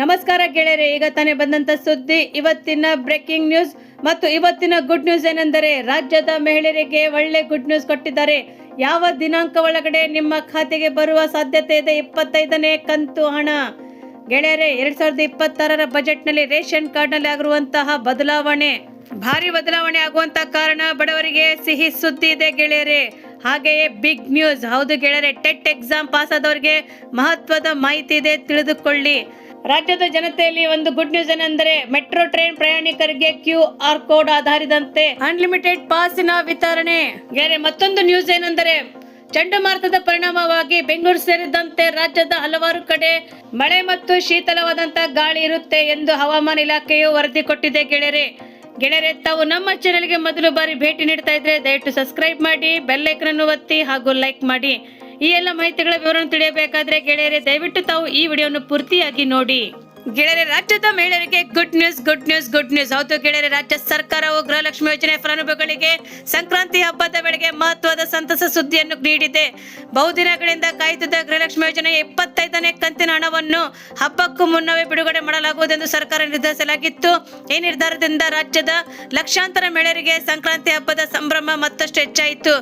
ನಮಸ್ಕಾರ ಗೆಳೆಯರೆ, ಈಗ ತಾನೇ ಬಂದಂತ ಸುದ್ದಿ, ಇವತ್ತಿನ ಬ್ರೇಕಿಂಗ್ ನ್ಯೂಸ್ ಮತ್ತು ಇವತ್ತಿನ ಗುಡ್ ನ್ಯೂಸ್ ಏನೆಂದರೆ ರಾಜ್ಯದ ಮಹಿಳೆಯರಿಗೆ ಒಳ್ಳೆ ಗುಡ್ ನ್ಯೂಸ್ ಕೊಟ್ಟಿದ್ದಾರೆ. ಯಾವ ದಿನಾಂಕ ಒಳಗಡೆ ನಿಮ್ಮ ಖಾತೆಗೆ ಬರುವ ಸಾಧ್ಯತೆ ಇದೆ? 25ನೇ ಕಂತು ಹಣ. ಗೆಳೆಯರೆ, 2026ರ ಬಜೆಟ್ನಲ್ಲಿ ರೇಷನ್ ಕಾರ್ಡ್ನಲ್ಲಿ ಆಗಿರುವಂತಹ ಭಾರಿ ಬದಲಾವಣೆ ಆಗುವಂತ ಕಾರಣ ಬಡವರಿಗೆ ಸಿಹಿ ಸುದ್ದಿ ಇದೆ ಗೆಳೆಯರೆ. ಹಾಗೆಯೇ ಬಿಗ್ ನ್ಯೂಸ್. ಹೌದು ಗೆಳೆಯರೆ, ಟೆಟ್ ಎಕ್ಸಾಮ್ ಪಾಸ್ ಆದವರಿಗೆ ಮಹತ್ವದ ಮಾಹಿತಿ ಇದೆ, ತಿಳಿದುಕೊಳ್ಳಿ. ರಾಜ್ಯದ ಜನತೆಯಲ್ಲಿ ಒಂದು ಗುಡ್ ನ್ಯೂಸ್ ಏನೆಂದರೆ ಮೆಟ್ರೋ ಟ್ರೈನ್ ಪ್ರಯಾಣಿಕರಿಗೆ QR ಕೋಡ್ ಆಧಾರಿದಂತೆ ಅನ್ಲಿಮಿಟೆಡ್ ಪಾಸಿನ ವಿತರಣೆ. ಗೆಳೆಯರೆ, ಮತ್ತೊಂದು ನ್ಯೂಸ್ ಏನೆಂದರೆ ಚಂಡಮಾರುತದ ಪರಿಣಾಮವಾಗಿ ಬೆಂಗಳೂರು ಸೇರಿದಂತೆ ರಾಜ್ಯದ ಹಲವಾರು ಕಡೆ ಮಳೆ ಮತ್ತು ಶೀತಲವಾದಂತಹ ಗಾಳಿ ಇರುತ್ತೆ ಎಂದು ಹವಾಮಾನ ಇಲಾಖೆಯು ವರದಿ ಕೊಟ್ಟಿದೆ ಗೆಳೆಯರೆ, ತಾವು ನಮ್ಮ ಚಾನೆಲ್ಗೆ ಮೊದಲು ಬಾರಿ ಭೇಟಿ ನೀಡ್ತಾ ಇದ್ರೆ ದಯವಿಟ್ಟು ಸಬ್ಸ್ಕ್ರೈಬ್ ಮಾಡಿ, ಬೆಲ್ ಐಕಾನ್ ಅನ್ನು ಒತ್ತಿ ಹಾಗೂ ಲೈಕ್ ಮಾಡಿ. ಈ ಎಲ್ಲ ಮಾಹಿತಿಗಳ ವಿವರವನ್ನು ತಿಳಿಯಬೇಕಾದ್ರೆ ಗೆಳೆಯರೆ ದಯವಿಟ್ಟು ತಾವು ಈ ವಿಡಿಯೋವನ್ನು ಪೂರ್ತಿಯಾಗಿ ನೋಡಿ. ಗೆಳೆಯರೆ, ರಾಜ್ಯದ ಮಹಿಳೆಯರಿಗೆ ಗುಡ್ ನ್ಯೂಸ್. ಹೌದು ಗೆಳೆಯರೆ, ರಾಜ್ಯ ಸರ್ಕಾರವು ಗೃಹಲಕ್ಷ್ಮಿ ಯೋಜನೆ ಫಲಾನುಭವಿಗಳಿಗೆ ಸಂಕ್ರಾಂತಿ ಹಬ್ಬದ ವೇಳೆಗೆ ಮಹತ್ವದ ಸಂತಸ ಸುದ್ದಿಯನ್ನು ನೀಡಿದೆ. ಬಹುದಿನಗಳಿಂದ ಕಾಯುತ್ತಿದ್ದ ಗೃಹಲಕ್ಷ್ಮಿ ಯೋಜನೆಯ 25ನೇ ಕಂತಿನ ಹಣವನ್ನು ಹಬ್ಬಕ್ಕೂ ಮುನ್ನವೇ ಬಿಡುಗಡೆ ಮಾಡಲಾಗುವುದೆಂದು ಸರ್ಕಾರ ನಿರ್ಧರಿಸಲಾಗಿತ್ತು. ಈ ನಿರ್ಧಾರದಿಂದ ರಾಜ್ಯದ ಲಕ್ಷಾಂತರ ಮಹಿಳೆಯರಿಗೆ ಸಂಕ್ರಾಂತಿ ಹಬ್ಬದ ಸಂಭ್ರಮ ಮತ್ತಷ್ಟು ಹೆಚ್ಚಾಯಿತು.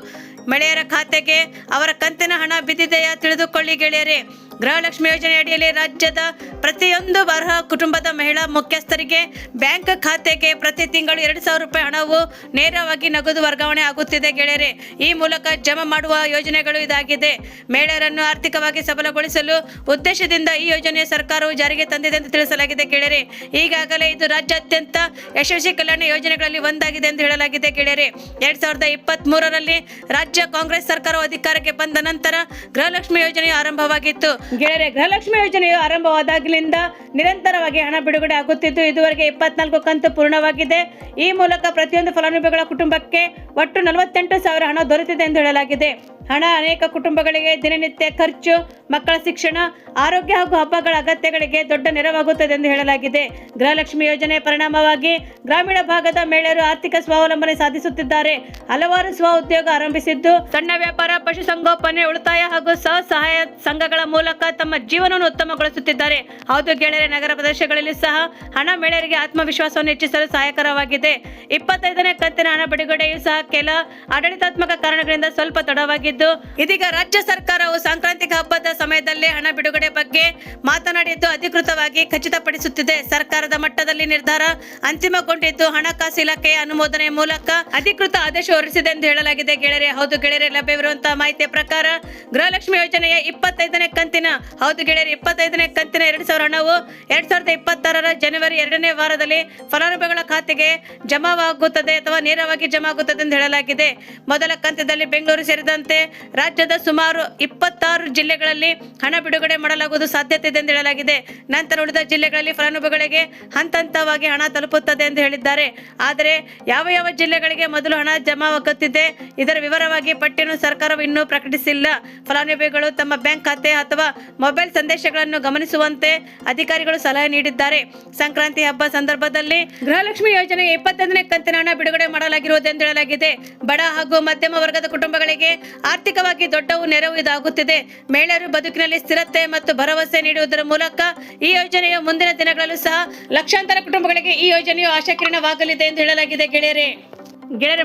ಮಹಿಳೆಯರ ಖಾತೆಗೆ ಅವರ ಕಂತಿನ ಹಣ ಬಿದ್ದಿದೆಯಾ? ತಿಳಿದುಕೊಳ್ಳಿ ಗೆಳೆಯರೆ. ಗೃಹಲಕ್ಷ್ಮಿ ಯೋಜನೆ ಅಡಿಯಲ್ಲಿ ರಾಜ್ಯದ ಪ್ರತಿಯೊಂದು ಅರ್ಹ ಕುಟುಂಬದ ಮಹಿಳಾ ಮುಖ್ಯಸ್ಥರಿಗೆ ಬ್ಯಾಂಕ್ ಖಾತೆಗೆ ಪ್ರತಿ ತಿಂಗಳು 2,000 ರೂಪಾಯಿ ಹಣವು ನೇರವಾಗಿ ನಗದು ವರ್ಗಾವಣೆ ಆಗುತ್ತಿದೆ ಗೆಳೆಯರೆ. ಈ ಮೂಲಕ ಜಮಾ ಮಾಡುವ ಯೋಜನೆಗಳು ಇದಾಗಿದೆ. ಮಹಿಳೆಯರನ್ನು ಆರ್ಥಿಕವಾಗಿ ಸಬಲಗೊಳಿಸಲು ಉದ್ದೇಶದಿಂದ ಈ ಯೋಜನೆಯ ಸರ್ಕಾರವು ಜಾರಿಗೆ ತಂದಿದೆ ಎಂದು ತಿಳಿಸಲಾಗಿದೆ ಗೆಳೆಯರೆ. ಈಗಾಗಲೇ ಇದು ರಾಜ್ಯಾದ್ಯಂತ ಯಶಸ್ವಿ ಕಲ್ಯಾಣ ಯೋಜನೆಗಳಲ್ಲಿ ಒಂದಾಗಿದೆ ಎಂದು ಹೇಳಲಾಗಿದೆ ಗೆಳೆಯರೆ. 2023ರಲ್ಲಿ ರಾಜ್ಯ ಕಾಂಗ್ರೆಸ್ ಸರ್ಕಾರವು ಅಧಿಕಾರಕ್ಕೆ ಬಂದ ನಂತರ ಗೃಹಲಕ್ಷ್ಮಿ ಯೋಜನೆಯು ಆರಂಭವಾಗಿತ್ತು ಗೆಳೆಯರೆ. ಗೃಹಲಕ್ಷ್ಮಿ ಯೋಜನೆಯು ಆರಂಭವಾದಾಗಲಿಂದ ನಿರಂತರವಾಗಿ ಹಣ ಬಿಡುಗಡೆ ಆಗುತ್ತಿದ್ದು ಇದುವರೆಗೆ 24 ಕಂತು ಪೂರ್ಣವಾಗಿದೆ. ಈ ಮೂಲಕ ಪ್ರತಿಯೊಂದು ಫಲಾನುಭವಿಗಳ ಕುಟುಂಬಕ್ಕೆ ಒಟ್ಟು 48,000 ಹಣ ದೊರೆತಿದೆ ಎಂದು ಹೇಳಲಾಗಿದೆ. ಹಣ ಅನೇಕ ಕುಟುಂಬಗಳಿಗೆ ದಿನನಿತ್ಯ ಖರ್ಚು, ಮಕ್ಕಳ ಶಿಕ್ಷಣ, ಆರೋಗ್ಯ ಹಾಗೂ ಹಬ್ಬಗಳ ಅಗತ್ಯಗಳಿಗೆ ದೊಡ್ಡ ನೆರವಾಗುತ್ತದೆ ಎಂದು ಹೇಳಲಾಗಿದೆ. ಗೃಹಲಕ್ಷ್ಮಿ ಯೋಜನೆ ಪರಿಣಾಮವಾಗಿ ಗ್ರಾಮೀಣ ಭಾಗದ ಮಹಿಳೆಯರು ಆರ್ಥಿಕ ಸ್ವಾವಲಂಬನೆ ಸಾಧಿಸುತ್ತಿದ್ದಾರೆ. ಹಲವಾರು ಸ್ವ ಉದ್ಯೋಗ ಆರಂಭಿಸಿದ್ದು ಸಣ್ಣ ವ್ಯಾಪಾರ, ಪಶುಸಂಗೋಪನೆ, ಉಳಿತಾಯ ಹಾಗೂ ಸ್ವಸಹಾಯ ಸಂಘಗಳ ಮೂಲಕ ತಮ್ಮ ಜೀವನವನ್ನು ಉತ್ತಮಗೊಳಿಸುತ್ತಿದ್ದಾರೆ. ಹೌದು ಗೆಳೆಯರೆ, ನಗರ ಪ್ರದೇಶಗಳಲ್ಲಿ ಸಹ ಹಣ ಮಹಿಳೆಯರಿಗೆ ಆತ್ಮವಿಶ್ವಾಸವನ್ನು ಹೆಚ್ಚಿಸಲು ಸಹಾಯಕರವಾಗಿದೆ. 25ನೇ ಕಂತಿನ ಹಣ ಬಿಡುಗಡೆಯೂ ಸಹ ಕೆಲ ಆಡಳಿತಾತ್ಮಕ ಕಾರಣಗಳಿಂದ ಸ್ವಲ್ಪ ತಡವಾಗಿದ್ದು ಇದೀಗ ರಾಜ್ಯ ಸರ್ಕಾರವು ಸಾಂಕ್ರಾಮಿಕ ಹಬ್ಬದ ಸಮಯದಲ್ಲಿ ಹಣ ಬಿಡುಗಡೆ ಬಗ್ಗೆ ಮಾತನಾಡಿದ್ದು ಅಧಿಕೃತವಾಗಿ ಖಚಿತಪಡಿಸುತ್ತಿದೆ. ಸರ್ಕಾರದ ಮಟ್ಟದಲ್ಲಿ ನಿರ್ಧಾರ ಅಂತಿಮಗೊಂಡಿದ್ದು ಹಣಕಾಸು ಇಲಾಖೆಯ ಅನುಮೋದನೆ ಮೂಲಕ ಅಧಿಕೃತ ಆದೇಶ ಹೊರಡಿಸಿದೆ ಎಂದು ಹೇಳಲಾಗಿದೆ ಗೆಳೆಯರೆ. ಹೌದು ಗೆಳೆಯರೆ, ಲಭ್ಯವಿರುವಂತಹ ಮಾಹಿತಿಯ ಪ್ರಕಾರ ಗೃಹಲಕ್ಷ್ಮಿ ಯೋಜನೆಯ 25ನೇ ಕಂತಿನ 2,000 ಹಣವು 2026ರ ಜನವರಿ 2ನೇ ವಾರದಲ್ಲಿ ಫಲಾನುಭವಿಗಳ ಖಾತೆಗೆ ಜಮಾವಾಗುತ್ತದೆ ಅಥವಾ ನೇರವಾಗಿ ಜಮಾ ಆಗುತ್ತದೆ ಎಂದು ಹೇಳಲಾಗಿದೆ. ಮೊದಲ ಕಂತದಲ್ಲಿ ಬೆಂಗಳೂರು ಸೇರಿದಂತೆ ರಾಜ್ಯದ ಸುಮಾರು 26 ಜಿಲ್ಲೆಗಳಲ್ಲಿ ಹಣ ಬಿಡುಗಡೆ ಮಾಡಲಾಗುವುದು ಸಾಧ್ಯತೆ ಇದೆ ಎಂದು ಹೇಳಲಾಗಿದೆ. ನಂತರ ಉಳಿದ ಜಿಲ್ಲೆಗಳಲ್ಲಿ ಫಲಾನುಭವಿಗಳಿಗೆ ಹಂತವಾಗಿ ಹಣ ತಲುಪುತ್ತದೆ ಎಂದು ಹೇಳಿದ್ದಾರೆ. ಆದರೆ ಯಾವ ಜಿಲ್ಲೆಗಳಿಗೆ ಮೊದಲು ಹಣ ಜಮಾವಾಗುತ್ತಿದೆ ಇದರ ವಿವರವಾಗಿ ಪಟ್ಟಿಯನ್ನು ಸರ್ಕಾರವು ಇನ್ನೂ ಪ್ರಕಟಿಸಿಲ್ಲ. ಫಲಾನುಭವಿಗಳು ತಮ್ಮ ಬ್ಯಾಂಕ್ ಖಾತೆ ಅಥವಾ ಮೊಬೈಲ್ ಸಂದೇಶಗಳನ್ನು ಗಮನಿಸುವಂತೆ ಅಧಿಕಾರಿಗಳು ಸಲಹೆ ನೀಡಿದ್ದಾರೆ. ಸಂಕ್ರಾಂತಿ ಹಬ್ಬ ಸಂದರ್ಭದಲ್ಲಿ ಗೃಹಲಕ್ಷ್ಮಿ ಯೋಜನೆಯ 25ನೇ ಕಂತಿನ ಹಣ ಬಿಡುಗಡೆ ಮಾಡಲಾಗಿರುವುದು ಎಂದು ಹೇಳಲಾಗಿದೆ. ಬಡ ಹಾಗೂ ಮಧ್ಯಮ ವರ್ಗದ ಕುಟುಂಬಗಳಿಗೆ ಆರ್ಥಿಕವಾಗಿ ದೊಡ್ಡ ನೆರವು ಇದಾಗುತ್ತಿದೆ. ಮಹಿಳೆಯರು ಬದುಕಿನಲ್ಲಿ ಸ್ಥಿರತೆ ಮತ್ತು ಭರವಸೆ ನೀಡುವುದರ ಮೂಲಕ ಈ ಯೋಜನೆಯು ಮುಂದಿನ ದಿನಗಳಲ್ಲೂ ಸಹ ಲಕ್ಷಾಂತರ ಕುಟುಂಬಗಳಿಗೆ ಈ ಯೋಜನೆಯು ಆಶಾಕಿರಣವಾಗಲಿದೆ ಎಂದು ಹೇಳಲಾಗಿದೆ ಗೆಳೆಯರೆ.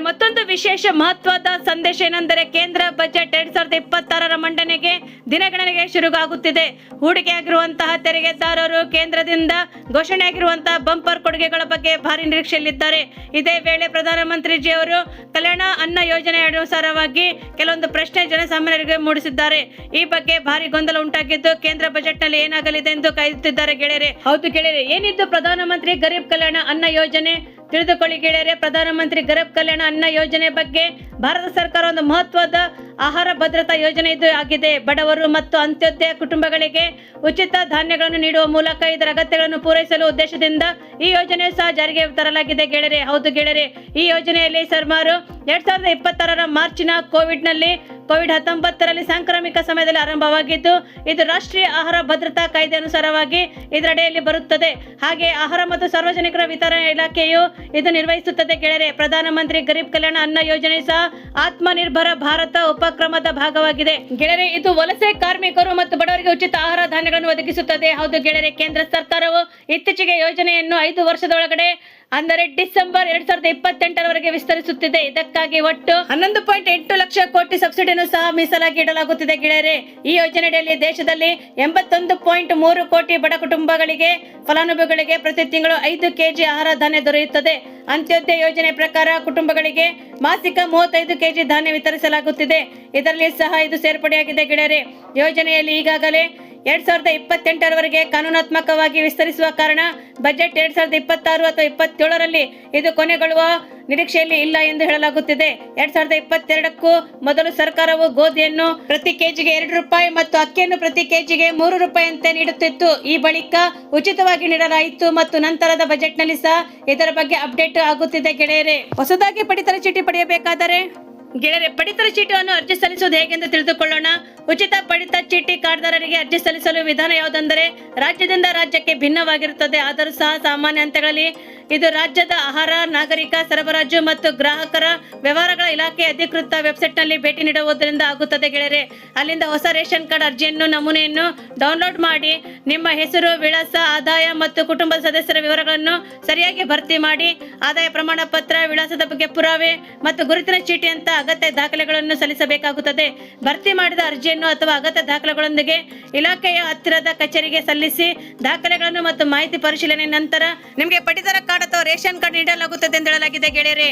ಮತ್ತೊಂದು ವಿಶೇಷ ಮಹತ್ವದ ಸಂದೇಶ ಏನೆಂದರೆ ಕೇಂದ್ರ ಬಜೆಟ್ 2026ರ ಮಂಡನೆಗೆ ದಿನಗಣನೆಗೆ ಶುರುವಾಗುತ್ತಿದೆ. ಹೂಡಿಕೆಯಾಗಿರುವಂತಹ ತೆರಿಗೆದಾರರು ಕೇಂದ್ರದಿಂದ ಘೋಷಣೆಯಾಗಿರುವಂತಹ ಬಂಪರ್ ಕೊಡುಗೆಗಳ ಬಗ್ಗೆ ಭಾರಿ ನಿರೀಕ್ಷೆಯಲ್ಲಿದ್ದಾರೆ. ಇದೇ ವೇಳೆ ಪ್ರಧಾನಮಂತ್ರಿಜಿಯವರು ಕಲ್ಯಾಣ ಅನ್ನ ಯೋಜನೆ ಅನುಸಾರವಾಗಿ ಕೆಲವೊಂದು ಪ್ರಶ್ನೆ ಜನಸಾಮಾನ್ಯರಿಗೆ ಮೂಡಿಸಿದ್ದಾರೆ. ಈ ಬಗ್ಗೆ ಭಾರಿ ಗೊಂದಲ ಉಂಟಾಗಿದ್ದು ಕೇಂದ್ರ ಬಜೆಟ್ನಲ್ಲಿ ಏನಾಗಲಿದೆ ಎಂದು ಕಾಯುತ್ತಿದ್ದಾರೆ ಗೆಳೆಯರೆ. ಹೌದು ಗೆಳೆಯರೆ, ಏನಿದ್ದು ಪ್ರಧಾನಮಂತ್ರಿ ಗರೀಬ್ ಕಲ್ಯಾಣ ಅನ್ನ ಯೋಜನೆ ತಿಳಿದುಕೊಳ್ಳಿ ಗೆಳೆಯರೆ. ಪ್ರಧಾನಮಂತ್ರಿ ಗರೀಬ್ ಕಲ್ಯಾಣ ಅನ್ನ ಯೋಜನೆ ಬಗ್ಗೆ ಭಾರತ ಸರ್ಕಾರ ಒಂದು ಮಹತ್ವದ ಆಹಾರ ಭದ್ರತಾ ಯೋಜನೆ ಇದು ಆಗಿದೆ. ಬಡವರು ಮತ್ತು ಅಂತ್ಯೋದಯ ಕುಟುಂಬಗಳಿಗೆ ಉಚಿತ ಧಾನ್ಯಗಳನ್ನು ನೀಡುವ ಮೂಲಕ ಇದರ ಅಗತ್ಯಗಳನ್ನು ಪೂರೈಸಲು ಉದ್ದೇಶದಿಂದ ಈ ಯೋಜನೆ ಸಹ ಜಾರಿಗೆ ತರಲಾಗಿದೆ ಗೆಳೆಯರೆ. ಹೌದು ಗೆಳೆಯರೆ, ಈ ಯೋಜನೆಯಲ್ಲಿ ಸುಮಾರು 2026ರ ಮಾರ್ಚಿನ ಕೋವಿಡ್-19ರಲ್ಲಿ ಸಾಂಕ್ರಾಮಿಕ ಸಮಯದಲ್ಲಿ ಆರಂಭವಾಗಿದ್ದು ಇದು ರಾಷ್ಟ್ರೀಯ ಆಹಾರ ಭದ್ರತಾ ಕಾಯ್ದೆ ಅನುಸಾರವಾಗಿ ಇದರಡಿಯಲ್ಲಿ ಬರುತ್ತದೆ. ಹಾಗೆ ಆಹಾರ ಮತ್ತು ಸಾರ್ವಜನಿಕರ ವಿತರಣಾ ಇಲಾಖೆಯು ಇದು ನಿರ್ವಹಿಸುತ್ತದೆ ಗೆಳೆಯರೆ. ಪ್ರಧಾನಮಂತ್ರಿ ಗರೀಬ್ ಕಲ್ಯಾಣ ಅನ್ನ ಯೋಜನೆ ಸಹ ಆತ್ಮನಿರ್ಭರ ಭಾರತ ಉಪಕ್ರಮದ ಭಾಗವಾಗಿದೆ ಗೆಳೆಯರೆ. ಇದು ವಲಸೆ ಕಾರ್ಮಿಕರು ಮತ್ತು ಬಡವರಿಗೆ ಉಚಿತ ಆಹಾರ ಧಾನ್ಯಗಳನ್ನು ಒದಗಿಸುತ್ತದೆ. ಹೌದು ಗೆಳೆಯರೆ, ಕೇಂದ್ರ ಸರ್ಕಾರವು ಇತ್ತೀಚೆಗೆ ಯೋಜನೆಯನ್ನು 5 ವರ್ಷದೊಳಗಡೆ ಅಂದರೆ ಡಿಸೆಂಬರ್ 2028ರವರೆಗೆ ವಿಸ್ತರಿಸುತ್ತಿದೆ. ಇದಕ್ಕಾಗಿ ಒಟ್ಟು 11.8 ಲಕ್ಷ ಕೋಟಿ ಸಬ್ಸಿಡಿಯನ್ನು ಸಹ ಮೀಸಲಾಗಿ ಇಡಲಾಗುತ್ತಿದೆ ಗೆಳೆಯರೆ. ಈ ಯೋಜನೆಯಲ್ಲಿ ದೇಶದಲ್ಲಿ 81.3 ಕೋಟಿ ಬಡ ಕುಟುಂಬಗಳಿಗೆ ಫಲಾನುಭವಿಗಳಿಗೆ ಪ್ರತಿ ತಿಂಗಳು 5 ಕೆಜಿ ಆಹಾರ ಧಾನ್ಯ ದೊರೆಯುತ್ತದೆ. ಅಂತ್ಯೋದಯ ಯೋಜನೆ ಪ್ರಕಾರ ಕುಟುಂಬಗಳಿಗೆ ಮಾಸಿಕ 35 ಕೆಜಿ ಧಾನ್ಯ ವಿತರಿಸಲಾಗುತ್ತಿದೆ. ಇದರಲ್ಲಿ ಸಹ ಇದು ಸೇರ್ಪಡೆಯಾಗಿದೆ ಗೆಳೆಯರೆ. ಯೋಜನೆಯಲ್ಲಿ ಈಗಾಗಲೇ 2028ರವರೆಗೆ ಕಾನೂನಾತ್ಮಕವಾಗಿ ವಿಸ್ತರಿಸುವ ಕಾರಣ ಬಜೆಟ್ 2026 ಅಥವಾ 27ರಲ್ಲಿ ಇದು ಕೊನೆಗೊಳ್ಳುವ ನಿರೀಕ್ಷೆಯಲ್ಲಿ ಇಲ್ಲ ಎಂದು ಹೇಳಲಾಗುತ್ತಿದೆ. 2022ಕ್ಕೂ ಮೊದಲು ಸರ್ಕಾರವು ಗೋಧಿಯನ್ನು ಪ್ರತಿ ಕೆಜಿಗೆ 2 ರೂಪಾಯಿ ಮತ್ತು ಅಕ್ಕಿಯನ್ನು ಪ್ರತಿ ಕೆಜಿಗೆ 3 ರೂಪಾಯಿಯಂತೆ ನೀಡುತ್ತಿತ್ತು. ಈ ಬಳಿಕ ಉಚಿತವಾಗಿ ನೀಡಲಾಯಿತು ಮತ್ತು ನಂತರದ ಬಜೆಟ್ನಲ್ಲಿ ಸಹ ಇದರ ಬಗ್ಗೆ ಅಪ್ಡೇಟ್ ಆಗುತ್ತಿದೆ ಗೆಳೆಯರೆ. ಹೊಸದಾಗಿ ಪಡಿತರ ಚೀಟಿ ಪಡೆಯಬೇಕಾದರೆ ಗೆಳೆಯರೆ, ಪಡಿತರ ಚೀಟಿಯನ್ನು ಅರ್ಜಿ ಸಲ್ಲಿಸುವುದು ಹೇಗೆಂದು ತಿಳಿದುಕೊಳ್ಳೋಣ. ಉಚಿತ ಪಡಿತರ ಚೀಟಿ ಕಾರ್ಡ್ದಾರರಿಗೆ ಅರ್ಜಿ ಸಲ್ಲಿಸಲು ವಿಧಾನ ಯಾವುದೆಂದರೆ ರಾಜ್ಯದಿಂದ ರಾಜ್ಯಕ್ಕೆ ಭಿನ್ನವಾಗಿರುತ್ತದೆ. ಆದರೂ ಸಹ ಸಾಮಾನ್ಯ ಹಂತಗಳಲ್ಲಿ ಇದು ರಾಜ್ಯದ ಆಹಾರ, ನಾಗರಿಕ ಸರಬರಾಜು ಮತ್ತು ಗ್ರಾಹಕರ ವ್ಯವಹಾರಗಳ ಇಲಾಖೆ ಅಧಿಕೃತ ವೆಬ್ಸೈಟ್ನಲ್ಲಿ ಭೇಟಿ ನೀಡುವುದರಿಂದ ಆಗುತ್ತದೆ ಗೆಳೆಯರೆ. ಅಲ್ಲಿಂದ ಹೊಸ ರೇಷನ್ ಕಾರ್ಡ್ ಅರ್ಜಿಯನ್ನು ನಮೂನೆಯನ್ನು ಡೌನ್ಲೋಡ್ ಮಾಡಿ ನಿಮ್ಮ ಹೆಸರು, ವಿಳಾಸ, ಆದಾಯ ಮತ್ತು ಕುಟುಂಬದ ಸದಸ್ಯರ ವಿವರಗಳನ್ನು ಸರಿಯಾಗಿ ಭರ್ತಿ ಮಾಡಿ ಆದಾಯ ಪ್ರಮಾಣ ಪತ್ರ, ವಿಳಾಸದ ಬಗ್ಗೆ ಪುರಾವೆ ಮತ್ತು ಗುರುತಿನ ಚೀಟಿಯಂತ ಅಗತ್ಯ ದಾಖಲೆಗಳನ್ನು ಸಲ್ಲಿಸಬೇಕಾಗುತ್ತದೆ. ಭರ್ತಿ ಮಾಡಿದ ಅರ್ಜಿಯನ್ನು ಅಥವಾ ಅಗತ್ಯ ದಾಖಲೆಗಳೊಂದಿಗೆ ಇಲಾಖೆಯ ಹತ್ತಿರದ ಕಚೇರಿಗೆ ಸಲ್ಲಿಸಿ ದಾಖಲೆಗಳನ್ನು ಮತ್ತು ಮಾಹಿತಿ ಪರಿಶೀಲನೆ ನಂತರ ನಿಮಗೆ ಪಡಿತರ ಕಾರ್ಡ್ ಅಥವಾ ರೇಷನ್ ಕಾರ್ಡ್ ನೀಡಲಾಗುತ್ತದೆ ಎಂದು ಹೇಳಲಾಗಿದೆ ಗೆಳೆಯರೆ.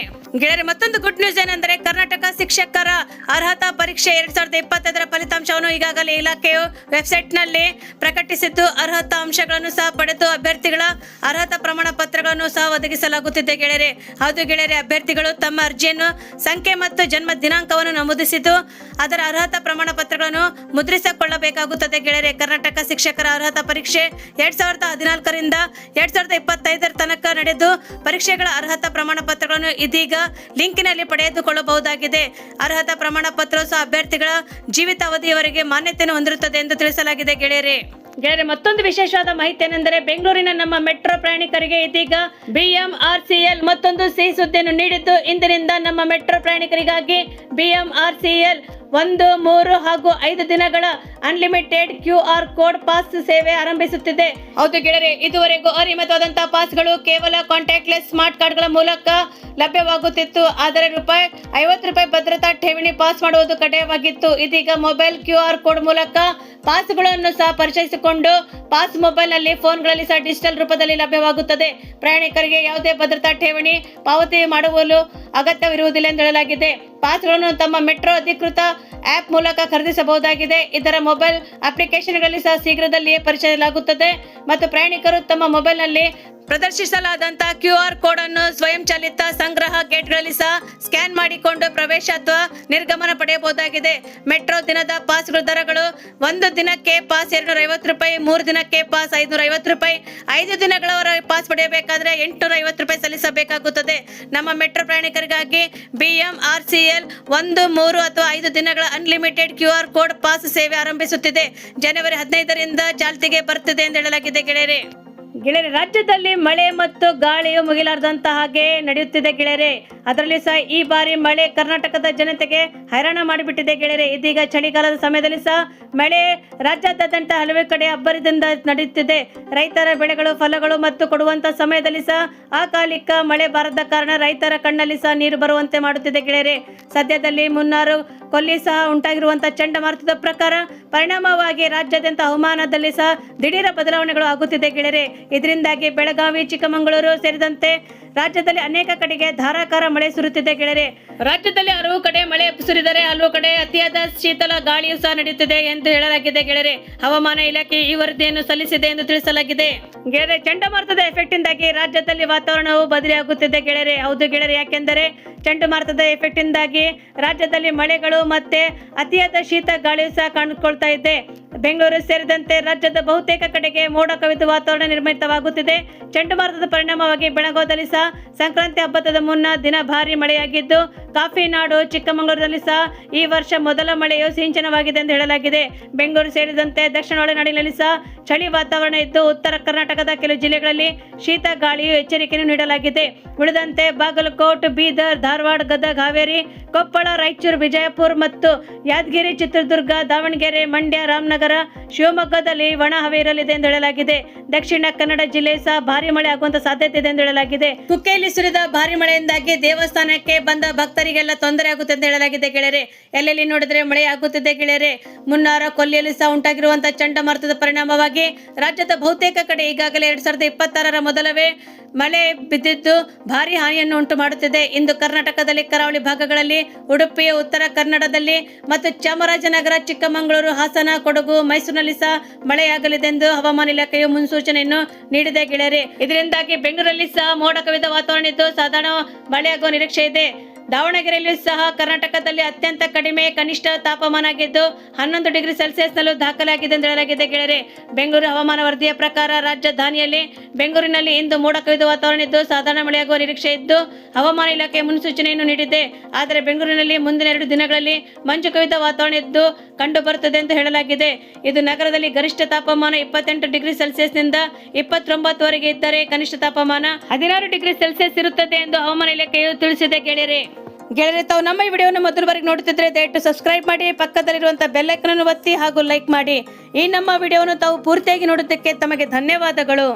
ಮತ್ತೊಂದು ಗುಡ್ ನ್ಯೂಸ್ ಏನೆಂದರೆ ಕರ್ನಾಟಕ ಶಿಕ್ಷಕರ ಅರ್ಹತಾ ಪರೀಕ್ಷೆ 2025ರ ಫಲಿತಾಂಶವನ್ನು ಈಗಾಗಲೇ ಇಲಾಖೆಯು ವೆಬ್ಸೈಟ್ನಲ್ಲಿ ಪ್ರಕಟಿಸಿದ್ದು ಅರ್ಹತಾ ಅಂಶಗಳನ್ನು ಸಹ ಪಡೆದು ಅಭ್ಯರ್ಥಿಗಳ ಅರ್ಹತಾ ಪ್ರಮಾಣ ಪತ್ರಗಳನ್ನು ಸಹ ಒದಗಿಸಲಾಗುತ್ತಿದೆ ಗೆಳೆಯರೆ. ಹೌದು ಗೆಳೆಯರೆ, ಅಭ್ಯರ್ಥಿಗಳು ತಮ್ಮ ಅರ್ಜಿಯನ್ನು ಸಂಖ್ಯೆ ಮತ್ತು ಜನ್ಮ ದಿನಾಂಕವನ್ನು ನಮೂದಿಸಿದ್ದು ಅದರ ಅರ್ಹತಾ ಪ್ರಮಾಣ ಪತ್ರಗಳನ್ನು ಮುದ್ರಿಸಿಕೊಳ್ಳಬೇಕಾಗುತ್ತದೆ ಗೆಳೆಯರೆ. ಕರ್ನಾಟಕ ಶಿಕ್ಷಕರ ಅರ್ಹತಾ ಪರೀಕ್ಷೆ 2014ರಿಂದ 2025ರ ತನಕ ನಡೆದು ಪರೀಕ್ಷೆಗಳ ಅರ್ಹತಾ ಪ್ರಮಾಣ ಪತ್ರಗಳನ್ನು ಇದೀಗ ಲಿಂಕಿನಲ್ಲಿ ಪಡೆದುಕೊಳ್ಳಬಹುದಾಗಿದೆ. ಅರ್ಹತಾ ಪ್ರಮಾಣ ಪತ್ರವು ಸಹ ಅಭ್ಯರ್ಥಿಗಳ ಜೀವಿತಾವಧಿಯವರೆಗೆ ಮಾನ್ಯತೆಯನ್ನು ಹೊಂದಿರುತ್ತದೆ ಎಂದು ತಿಳಿಸಲಾಗಿದೆ ಗೆಳೆಯರೆ. ಮತ್ತೊಂದು ವಿಶೇಷವಾದ ಮಾಹಿತಿ ಏನೆಂದರೆ ಬೆಂಗಳೂರಿನ ನಮ್ಮ ಮೆಟ್ರೋ ಪ್ರಯಾಣಿಕರಿಗೆ ಇದೀಗ BMRCL ಮತ್ತೊಂದು ಸಿಹಿ ಸುದ್ದಿಯನ್ನು ನೀಡಿದ್ದು, ಇಂದಿನಿಂದ ನಮ್ಮ ಮೆಟ್ರೋ ಪ್ರಯಾಣಿಕರಿಗಾಗಿ BMRCL 1, 3 ಹಾಗೂ 5 ದಿನಗಳ ಅನ್ಲಿಮಿಟೆಡ್ QR ಕೋಡ್ ಪಾಸ್ ಸೇವೆ ಆರಂಭಿಸುತ್ತಿದೆ. ಹೌದು ಗೆಳೆಯರೆ, ಇದುವರೆಗೂ ಅನಿಯಮಿತವಾದಂತಹ ಪಾಸ್ಗಳು ಕೇವಲ ಕಾಂಟ್ಯಾಕ್ಟ್ಲೆಸ್ ಸ್ಮಾರ್ಟ್ ಕಾರ್ಡ್ಗಳ ಮೂಲಕ ಲಭ್ಯವಾಗುತ್ತಿತ್ತು. ಆದರೆ ₹50 ಭದ್ರತಾ ಠೇವಣಿ ಪಾಸ್ ಮಾಡುವುದು ಕಡ್ಡಾಯವಾಗಿತ್ತು. ಇದೀಗ ಮೊಬೈಲ್ QR ಕೋಡ್ ಮೂಲಕ ಪಾಸ್ಗಳನ್ನು ಸಹ ಪರಿಚಯಿಸಿಕೊಂಡು ಪಾಸ್ ಮೊಬೈಲ್ನಲ್ಲಿ ಫೋನ್ಗಳಲ್ಲಿ ಸಹ ಡಿಜಿಟಲ್ ರೂಪದಲ್ಲಿ ಲಭ್ಯವಾಗುತ್ತದೆ. ಪ್ರಯಾಣಿಕರಿಗೆ ಯಾವುದೇ ಭದ್ರತಾ ಠೇವಣಿ ಪಾವತಿ ಮಾಡುವಲು ಅಗತ್ಯವಿರುವುದಿಲ್ಲ ಎಂದು ಹೇಳಲಾಗಿದೆ. ಪಾಸ್ಗಳನ್ನು ತಮ್ಮ ಮೆಟ್ರೋ ಅಧಿಕೃತ ಆಪ್ ಮೂಲಕ ಖರೀದಿಸಬಹುದಾಗಿದೆ. ಇದರ ಮೊಬೈಲ್ ಅಪ್ಲಿಕೇಶನ್ಗಳಲ್ಲಿ ಸಹ ಶೀಘ್ರದಲ್ಲಿಯೇ ಪರಿಚಯಿಸಲಾಗುತ್ತದೆ ಮತ್ತು ಪ್ರಯಾಣಿಕರು ತಮ್ಮ ಮೊಬೈಲ್ನಲ್ಲಿ ಪ್ರದರ್ಶಿಸಲಾದಂತಹ QR ಕೋಡ್ ಅನ್ನು ಸ್ವಯಂಚಾಲಿತ ಸಂಗ್ರಹ ಗೇಟ್ಗಳಲ್ಲಿ ಸಹ ಸ್ಕ್ಯಾನ್ ಮಾಡಿಕೊಂಡು ಪ್ರವೇಶ ಅಥವಾ ನಿರ್ಗಮನ ಪಡೆಯಬಹುದಾಗಿದೆ. ಮೆಟ್ರೋ ದಿನದ ಪಾಸ್ಗಳ ದರಗಳು: 1 ದಿನಕ್ಕೆ ಪಾಸ್ ₹250, 3 ದಿನಕ್ಕೆ ಪಾಸ್ ₹550, 5 ದಿನಗಳವರೆಗೆ ಪಾಸ್ ಪಡೆಯಬೇಕಾದರೆ ₹850 ಸಲ್ಲಿಸಬೇಕಾಗುತ್ತದೆ. ನಮ್ಮ ಮೆಟ್ರೋ ಪ್ರಯಾಣಿಕರಿಗಾಗಿ BMRCL 1, 3 ಅಥವಾ 5 ದಿನಗಳ ಅನ್ಲಿಮಿಟೆಡ್ QR ಕೋಡ್ ಪಾಸ್ ಸೇವೆ ಆರಂಭಿಸುತ್ತಿದೆ. ಜನವರಿ 15ರಿಂದ ಚಾಲ್ತಿಗೆ ಬರುತ್ತಿದೆ ಎಂದು ಹೇಳಲಾಗಿದೆ ಗೆಳೆಯರೆ. ರಾಜ್ಯದಲ್ಲಿ ಮಳೆ ಮತ್ತು ಗಾಳಿಯು ಮುಗಿಲಾರದಂತ ಹಾಗೆ ನಡೆಯುತ್ತಿದೆ ಗೆಳೆಯರೆ. ಅದರಲ್ಲಿ ಸಹ ಈ ಬಾರಿ ಮಳೆ ಕರ್ನಾಟಕದ ಜನತೆಗೆ ಹೈರಾಣ ಮಾಡಿಬಿಟ್ಟಿದೆ ಗೆಳೆಯರೆ. ಇದೀಗ ಚಳಿಗಾಲದ ಸಮಯದಲ್ಲಿ ಸಹ ಮಳೆ ರಾಜ್ಯಾದ್ಯಂತ ಹಲವು ಕಡೆ ಅಬ್ಬರದಿಂದ ನಡೆಯುತ್ತಿದೆ. ರೈತರ ಬೆಳೆಗಳು, ಫಲಗಳು ಮತ್ತು ಕೊಡುವಂತ ಸಮಯದಲ್ಲಿ ಸಹ ಅಕಾಲಿಕ ಮಳೆ ಬಾರದ ಕಾರಣ ರೈತರ ಕಣ್ಣಲ್ಲಿ ಸಹ ನೀರು ಬರುವಂತೆ ಮಾಡುತ್ತಿದೆ ಗೆಳೆಯರೆ. ಸದ್ಯದಲ್ಲಿ ಮುನ್ನಾರು ಕೊಲ್ಲಿ ಸಹ ಉಂಟಾಗಿರುವಂತಹ ಚಂಡಮಾರುತದ ಪ್ರಕಾರ ಪರಿಣಾಮವಾಗಿ ರಾಜ್ಯಾದ್ಯಂತ ಹವಾಮಾನದಲ್ಲಿ ಸಹ ದಿಢೀರ ಬದಲಾವಣೆಗಳು ಆಗುತ್ತಿದೆ ಗೆಳೆಯರೆ. ಇದರಿಂದಾಗಿ ಬೆಳಗಾವಿ, ಚಿಕ್ಕಮಗಳೂರು ಸೇರಿದಂತೆ ರಾಜ್ಯದಲ್ಲಿ ಅನೇಕ ಕಡೆಗೆ ಧಾರಾಕಾರ ಮಳೆ ಸುರಿಯುತ್ತಿದೆ ಗೆಳೆಯರೆ. ರಾಜ್ಯದಲ್ಲಿ ಹಲವು ಕಡೆ ಮಳೆ ಸುರಿದರೆ ಹಲವು ಕಡೆ ಅತಿಯಾದ ಶೀತಲ ಗಾಳಿಯೂ ಸಹ ನಡೆಯುತ್ತಿದೆ ಎಂದು ಹೇಳಲಾಗಿದೆ ಗೆಳೆಯರೆ. ಹವಾಮಾನ ಇಲಾಖೆ ಈ ವರದಿಯನ್ನು ಸಲ್ಲಿಸಿದೆ ಎಂದು ತಿಳಿಸಲಾಗಿದೆ ಗೆಳೆಯರೆ. ಚಂಡಮಾರುತದ ಎಫೆಕ್ಟ್ ಇಂದಾಗಿ ರಾಜ್ಯದಲ್ಲಿ ವಾತಾವರಣವು ಬದಲಾಗುತ್ತಿದೆ ಗೆಳೆಯರೆ. ಹೌದು ಗೆಳೆಯರೆ, ಯಾಕೆಂದರೆ ಚಂಡಮಾರುತದ ಎಫೆಕ್ಟ್ ಇಂದಾಗಿ ರಾಜ್ಯದಲ್ಲಿ ಮಳೆಗಳು ಮತ್ತೆ ಅತಿಯಾದ ಶೀತ ಗಾಳಿಯೂ ಸಹ ಕಾಣಿಸಿಕೊಳ್ತಾ ಇದೆ. ಬೆಂಗಳೂರು ಸೇರಿದಂತೆ ರಾಜ್ಯದ ಬಹುತೇಕ ಕಡೆಗೆ ಮೋಡ ಕವಿದ ವಾತಾವರಣ ನಿರ್ಮಿತವಾಗುತ್ತಿದೆ. ಚಂಡಮಾರುತದ ಪರಿಣಾಮವಾಗಿ ಬೆಳಗಾವಿಯಲ್ಲಿ ಸಹ ಸಂಕ್ರಾಂತಿ ಹಬ್ಬದ ಮುನ್ನ ದಿನ ಭಾರಿ ಮಳೆಯಾಗಿದ್ದು ಕಾಫಿ ನಾಡು ಚಿಕ್ಕಮಗಳೂರಿನಲ್ಲಿ ಸಹ ಈ ವರ್ಷ ಮೊದಲ ಮಳೆಯು ಸಿಂಚನವಾಗಿದೆ ಎಂದು ಹೇಳಲಾಗಿದೆ. ಬೆಂಗಳೂರು ಸೇರಿದಂತೆ ದಕ್ಷಿಣ ಒಳನಾಡಿನಲ್ಲಿ ಸಹ ಚಳಿ ವಾತಾವರಣ ಇದ್ದು, ಉತ್ತರ ಕರ್ನಾಟಕದ ಕೆಲವು ಜಿಲ್ಲೆಗಳಲ್ಲಿ ಶೀತ ಗಾಳಿಯು ಎಚ್ಚರಿಕೆಯನ್ನು ನೀಡಲಾಗಿದೆ. ಉಳಿದಂತೆ ಬಾಗಲಕೋಟ್, ಬೀದರ್, ಧಾರವಾಡ, ಗದಗ, ಹಾವೇರಿ, ಕೊಪ್ಪಳ, ರಾಯಚೂರು, ವಿಜಯಪುರ ಮತ್ತು ಯಾದಗಿರಿ, ಚಿತ್ರದುರ್ಗ, ದಾವಣಗೆರೆ, ಮಂಡ್ಯ, ರಾಮನಗರ, ಶಿವಮೊಗ್ಗದಲ್ಲಿ ಒಣ ಹವೆ ಇರಲಿದೆ ಎಂದು ಹೇಳಲಾಗಿದೆ. ದಕ್ಷಿಣ ಕನ್ನಡ ಜಿಲ್ಲೆ ಸಹ ಭಾರಿ ಮಳೆ ಆಗುವಂತ ಸಾಧ್ಯತೆ ಇದೆ ಎಂದು ಹೇಳಲಾಗಿದೆ. ಕುಕ್ಕೆಯಲ್ಲಿ ಸುರಿದ ಭಾರಿ ಮಳೆಯಿಂದಾಗಿ ದೇವಸ್ಥಾನಕ್ಕೆ ಬಂದ ಭಕ್ತರಿಗೆಲ್ಲ ತೊಂದರೆ ಆಗುತ್ತೆ ಎಂದು ಹೇಳಲಾಗಿದೆ ಗೆಳೆಯರೆ. ಎಲ್ಲೆಲ್ಲಿ ನೋಡಿದ್ರೆ ಮಳೆ ಆಗುತ್ತಿದೆ ಗೆಳೆಯರೆ. ಮುನ್ನಾರ, ಕೊಲ್ಲಿಯಲ್ಲಿ ಸಹ ಉಂಟಾಗಿರುವಂತಹ ಚಂಡಮಾರುತದ ಪರಿಣಾಮವಾಗಿ ರಾಜ್ಯದ ಬಹುತೇಕ ಕಡೆ ಈಗಾಗಲೇ 2026ರ ಮೊದಲವೇ ಮಳೆ ಬಿದ್ದಿದ್ದು ಭಾರಿ ಹಾನಿಯನ್ನು ಉಂಟು ಮಾಡುತ್ತಿದೆ. ಇಂದು ಕರ್ನಾಟಕದಲ್ಲಿ ಕರಾವಳಿ ಭಾಗಗಳಲ್ಲಿ, ಉಡುಪಿ, ಉತ್ತರ ಕನ್ನಡದಲ್ಲಿ ಮತ್ತು ಚಾಮರಾಜನಗರ, ಚಿಕ್ಕಮಗಳೂರು, ಹಾಸನ, ಕೊಡಗು, ಮೈಸೂರಿನಲ್ಲಿ ಸಹ ಮಳೆಯಾಗಲಿದೆ ಎಂದು ಹವಾಮಾನ ಇಲಾಖೆಯು ಮುನ್ಸೂಚನೆಯನ್ನು ನೀಡಿದೆ ಗೆಳೆಯರೆ. ಇದರಿಂದಾಗಿ ಬೆಂಗಳೂರಲ್ಲಿ ಸಹ ಮೋಡ ಕವಿದ ವಾತಾವರಣ ಇದ್ದು ಸಾಧಾರಣ ಮಳೆಯಾಗುವ ನಿರೀಕ್ಷೆ ಇದೆ. ದಾವಣಗೆರೆಯಲ್ಲೂ ಸಹ ಕರ್ನಾಟಕದಲ್ಲಿ ಅತ್ಯಂತ ಕಡಿಮೆ ಕನಿಷ್ಠ ತಾಪಮಾನ ಆಗಿದ್ದು 11 ಡಿಗ್ರಿ ಸೆಲ್ಸಿಯಸ್ನಲ್ಲೂ ದಾಖಲಾಗಿದೆ ಎಂದು ಹೇಳಲಾಗಿದೆ ಗೆಳೆಯರೆ. ಬೆಂಗಳೂರು ಹವಾಮಾನ ವರದಿಯ ಪ್ರಕಾರ ರಾಜಧಾನಿಯಲ್ಲಿ ಬೆಂಗಳೂರಿನಲ್ಲಿ ಇಂದು ಮೋಡ ಕವಿದ ವಾತಾವರಣ ಇದ್ದು ಸಾಧಾರಣ ಮಳೆಯಾಗುವ ನಿರೀಕ್ಷೆ ಇದ್ದು ಹವಾಮಾನ ಇಲಾಖೆ ಮುನ್ಸೂಚನೆಯನ್ನು ನೀಡಿದೆ. ಆದರೆ ಬೆಂಗಳೂರಿನಲ್ಲಿ ಮುಂದಿನ 2 ದಿನಗಳಲ್ಲಿ ಮಂಜು ಕವಿದ ವಾತಾವರಣ ಇದ್ದು ಕಂಡು ಬರುತ್ತದೆ ಎಂದು ಹೇಳಲಾಗಿದೆ. ಇದು ನಗರದಲ್ಲಿ ಗರಿಷ್ಠ ತಾಪಮಾನ 28 ಡಿಗ್ರಿ ಸೆಲ್ಸಿಯಸ್ನಿಂದ 29ವರೆಗೆ ಇದ್ದರೆ ಕನಿಷ್ಠ ತಾಪಮಾನ 16 ಡಿಗ್ರಿ ಸೆಲ್ಸಿಯಸ್ ಇರುತ್ತದೆ ಎಂದು ಹವಾಮಾನ ಇಲಾಖೆಯು ತಿಳಿಸಿದೆ ಗೆಳೆಯರೆ. ತಾವು ನಮ್ಮ ಈ ವಿಡಿಯೋವನ್ನು ಮೊದಲವರೆಗೆ ನೋಡುತ್ತಿದ್ದರೆ ದಯವಿಟ್ಟು ಸಬ್ಸ್ಕ್ರೈಬ್ ಮಾಡಿ, ಪಕ್ಕದಲ್ಲಿರುವಂತಹ ಬೆಲ್ ಐಕಾನ್ ಅನ್ನು ಒತ್ತಿ ಹಾಗೂ ಲೈಕ್ ಮಾಡಿ. ಈ ನಮ್ಮ ವಿಡಿಯೋವನ್ನು ತಾವು ಪೂರ್ತಿಯಾಗಿ ನೋಡುವುದಕ್ಕೆ ತಮಗೆ ಧನ್ಯವಾದಗಳು.